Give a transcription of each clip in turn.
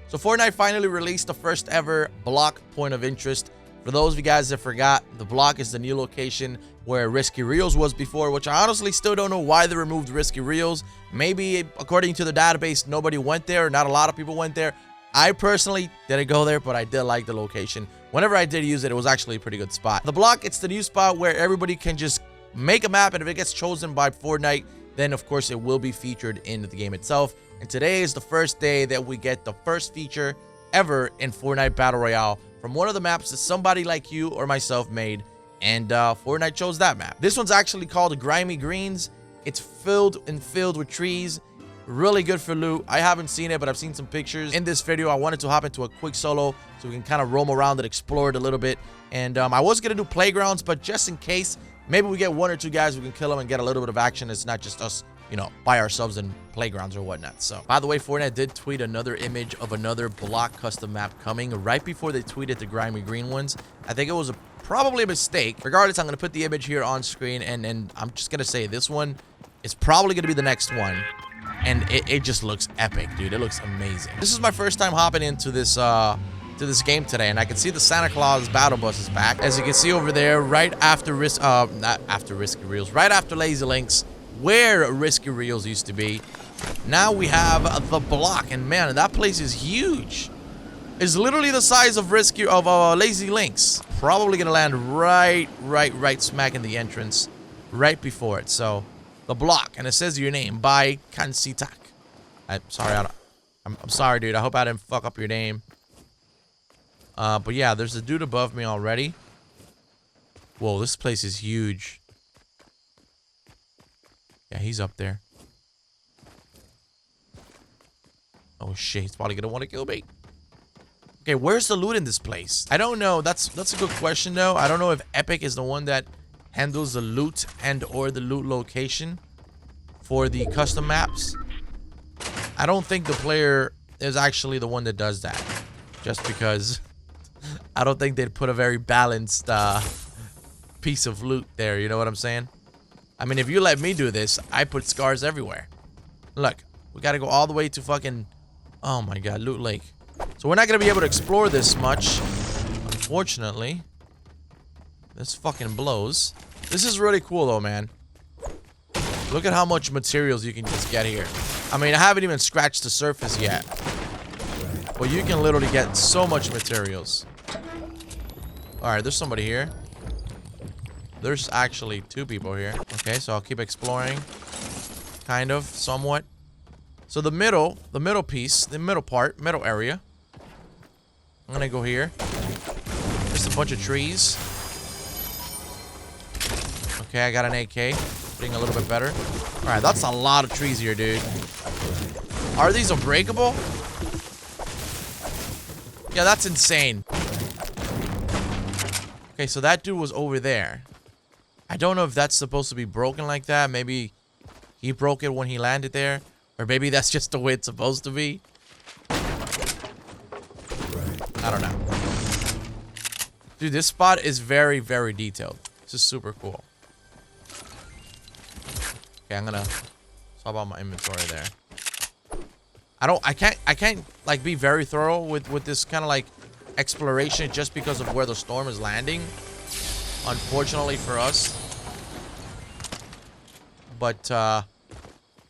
So Fortnite finally released the first ever block point of interest. For those of you guys that forgot, the block is the new location where Risky Reels was before, which I honestly still don't know why they removed Risky Reels. Maybe according to the database, nobody went there. Not a lot of people went there. I personally didn't go there, but I did like the location. Whenever I did use it, it was actually a pretty good spot. The block, it's the new spot where everybody can just make a map, and if it gets chosen by Fortnite, then of course it will be featured in the game itself. And today is the first day that we get the first feature ever in Fortnite Battle Royale from one of the maps that somebody like you or myself made, and Fortnite chose that map. This one's actually called Grimy Greens. It's filled with trees. Really good for loot. I haven't seen it, but I've seen some pictures. In this video, I wanted to hop into a quick solo so we can kind of roam around and explore it a little bit. And I was going to do playgrounds, but just in case, maybe we get one or two guys, we can kill them and get a little bit of action. It's not just us, you know, by ourselves in playgrounds or whatnot. So, by the way, Fortnite did tweet another image of another block custom map coming right before they tweeted the Grimy Green ones. I think it was probably a mistake. Regardless, I'm going to put the image here on screen, and I'm just going to say this one is probably going to be the next one. And it just looks epic, dude. It looks amazing. This is my first time hopping into this game today, and I can see the Santa Claus battle bus is back. As you can see over there, right after not after Risky Reels, right after Lazy Links, where Risky Reels used to be. Now we have the block, and man, that place is huge. It's literally the size of Lazy Links. Probably gonna land right smack in the entrance, right before it. So. The block, and it says your name by Kansitak. I'm sorry, I'm sorry, dude. I hope I didn't fuck up your name. But yeah, there's a dude above me already. Whoa, this place is huge. Yeah, he's up there. Oh shit, he's probably gonna want to kill me. Okay, where's the loot in this place? I don't know. That's a good question though. I don't know if Epic is the one that handles the loot and or the loot location for the custom maps. I don't think the player is actually the one that does that, just because I don't think they'd put a very balanced piece of loot there, you know what I'm saying? I mean, if you let me do this, I put scars everywhere. Look, we gotta go all the way to fucking, oh my god, Loot Lake. So we're not gonna be able to explore this much, unfortunately. This fucking blows. This is really cool though, man. Look at how much materials you can just get here. I mean, I haven't even scratched the surface yet, but you can literally get so much materials. Alright, there's somebody here. There's actually two people here. Okay, so I'll keep exploring. Kind of, somewhat. So the middle piece, the middle part, middle area. I'm gonna go here. There's a bunch of trees. Okay, I got an AK. Getting a little bit better. Alright, that's a lot of trees here, dude. Are these unbreakable? Yeah, that's insane. Okay, so that dude was over there. I don't know if that's supposed to be broken like that. Maybe he broke it when he landed there. Or maybe that's just the way it's supposed to be. I don't know. Dude, this spot is very, very detailed. This is super cool. Okay, I'm gonna swap out my inventory there. I can't like be very thorough with this kind of like exploration just because of where the storm is landing. Unfortunately for us. But yeah,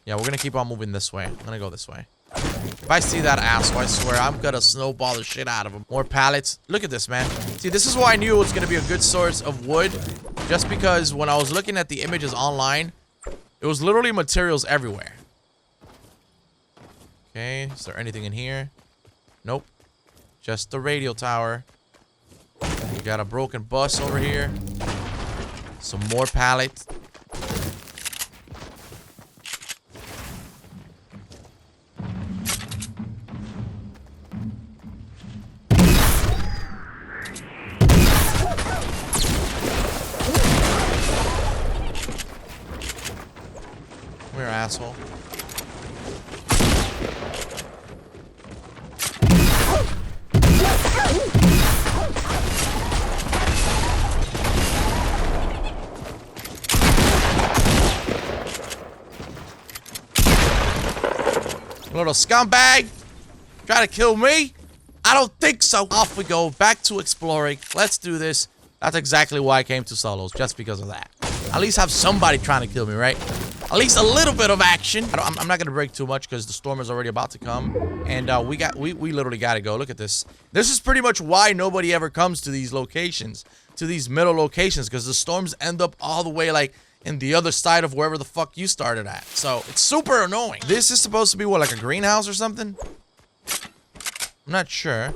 we're gonna keep on moving this way. I'm gonna go this way. If I see that asshole, I swear I'm gonna snowball the shit out of him. More pallets. Look at this, man. See, this is why I knew it was gonna be a good source of wood. Just because when I was looking at the images online, it was literally materials everywhere. Okay, is there anything in here? Nope. Just the radio tower. We got a broken bus over here. Some more pallets. Come here, asshole. Little scumbag. Try to kill me? I don't think so. Off we go. Back to exploring. Let's do this. That's exactly why I came to solos. Just because of that. At least have somebody trying to kill me, right? At least a little bit of action. I'm not going to break too much because the storm is already about to come. And we literally got to go. Look at this. This is pretty much why nobody ever comes to these locations. To these middle locations. Because the storms end up all the way like in the other side of wherever the fuck you started at. So it's super annoying. This is supposed to be what, like a greenhouse or something? I'm not sure.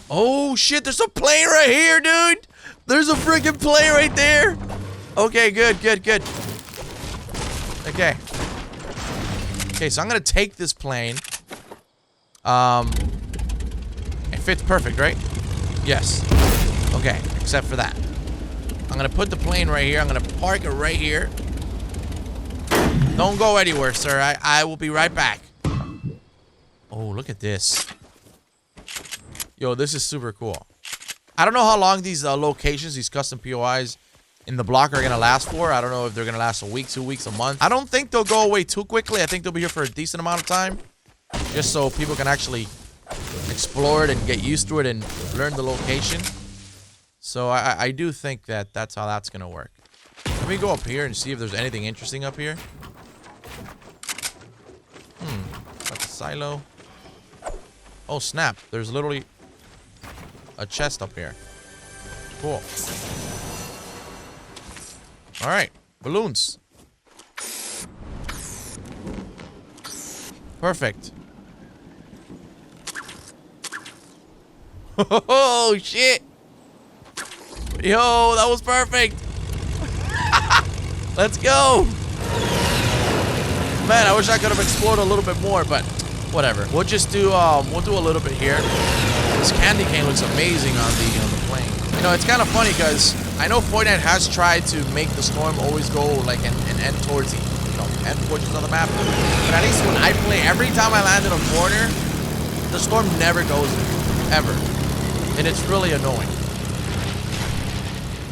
Oh shit, there's a plane right here, dude. There's a freaking plane right there. Okay, good. Okay. Okay, so I'm gonna take this plane. It fits perfect, right? Yes. Okay, except for that. I'm gonna put the plane right here. I'm gonna park it right here. Don't go anywhere, sir. I will be right back. Oh, look at this. Yo, this is super cool. I don't know how long these locations, these custom POIs in the block are going to last for. I don't know if they're going to last a week, 2 weeks, a month. I don't think they'll go away too quickly. I think they'll be here for a decent amount of time. Just so people can actually explore it and get used to it and learn the location. So I do think that that's how that's going to work. Let me go up here and see if there's anything interesting up here. Like a silo. Oh, snap. There's literally a chest up here. Cool. Alright. Balloons. Perfect. Oh, shit. Yo, that was perfect. Let's go. Man, I wish I could have explored a little bit more, but whatever. We'll just do a little bit here. This candy cane looks amazing on the plane. You know, it's kind of funny because I know Fortnite has tried to make the storm always go like an end towards the, end portions of the map. But at least when I play, every time I land in a corner, the storm never goes there, ever. And it's really annoying.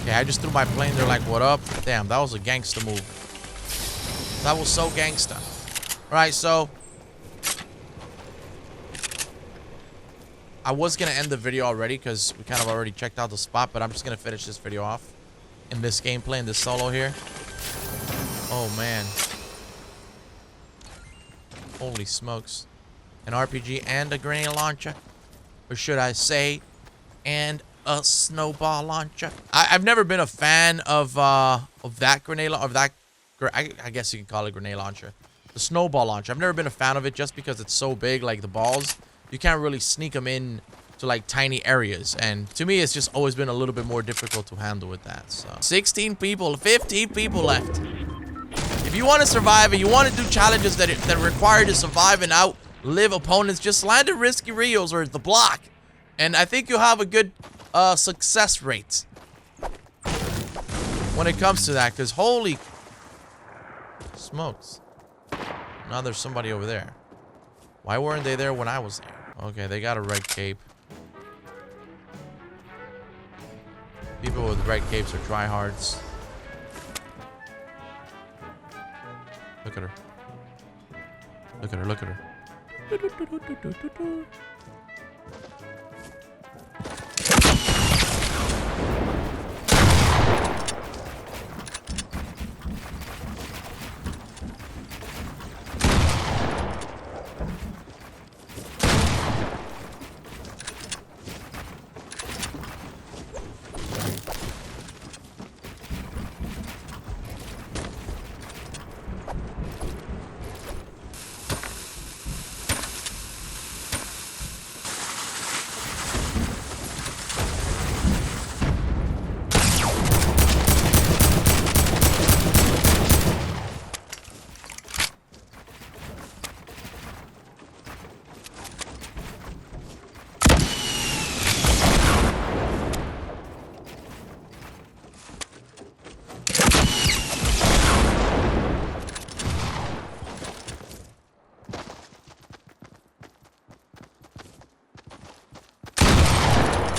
Okay, I just threw my plane. They're like, what up? Damn, that was a gangster move. That was so gangster. Alright, so I was going to end the video already because we kind of already checked out the spot, but I'm just going to finish this video off in this gameplay, in this solo here. Oh, man. Holy smokes. An RPG and a grenade launcher. Or should I say, and a snowball launcher. I've never been a fan of that grenade, I guess you can call it a grenade launcher. The snowball launcher. I've never been a fan of it just because it's so big, like the balls. You can't really sneak them in to like tiny areas. And to me, it's just always been a little bit more difficult to handle with that. So 16 people, 15 people left. If you want to survive and you want to do challenges that require to survive and outlive opponents, just land at Risky Rios or the block. And I think you'll have a good success rate when it comes to that. Because holy smokes. Now there's somebody over there. Why weren't they there when I was there? Okay, they got a red cape. People with red capes are tryhards. Look at her. Look at her, look at her.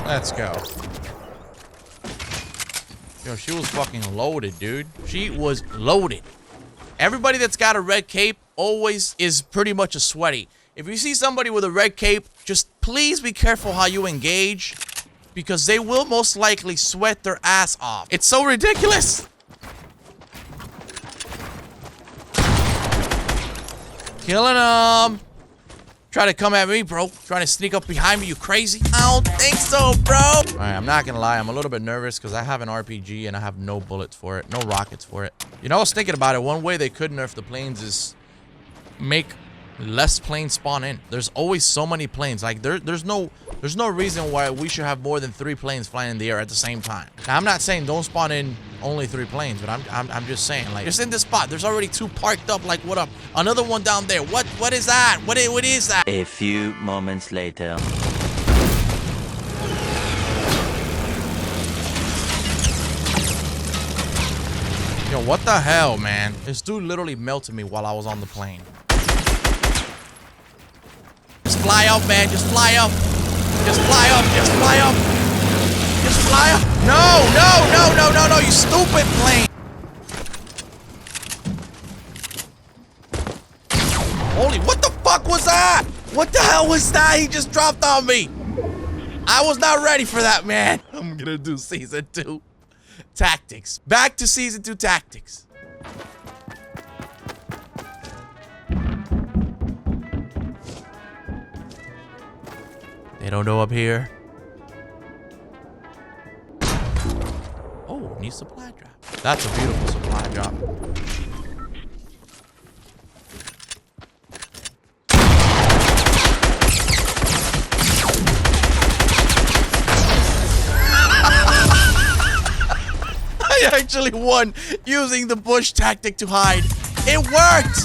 Let's go. Yo, she was fucking loaded, dude. She was loaded. Everybody that's got a red cape always is pretty much a sweaty. If you see somebody with a red cape, just please be careful how you engage, because they will most likely sweat their ass off. It's so ridiculous. Killing them. Try to come at me, bro. Trying to sneak up behind me, you crazy? I don't think so, bro. All right, I'm not gonna lie. I'm a little bit nervous because I have an RPG and I have no bullets for it, no rockets for it. You know, I was thinking about it. One way they could nerf the planes is make less planes spawn in. There's always so many planes. Like there's no reason why we should have more than 3 planes flying in the air at the same time. Now, I'm not saying don't spawn in only 3 planes, but I'm just saying, like, just in this spot, there's already 2 parked up. Like, what up? Another one down there. What is that? What is that? A few moments later. Yo, what the hell, man? This dude literally melted me while I was on the plane. Just fly up, man. Just fly up. Just fly up. Just fly up. Just fly up. No, you stupid plane. Holy, what the fuck was that? What the hell was that? He just dropped on me. I was not ready for that, man. I'm gonna do season 2 tactics. Back to season 2 tactics. They don't know up here. Oh, new supply drop. That's a beautiful supply drop. I actually won using the bush tactic to hide. It worked!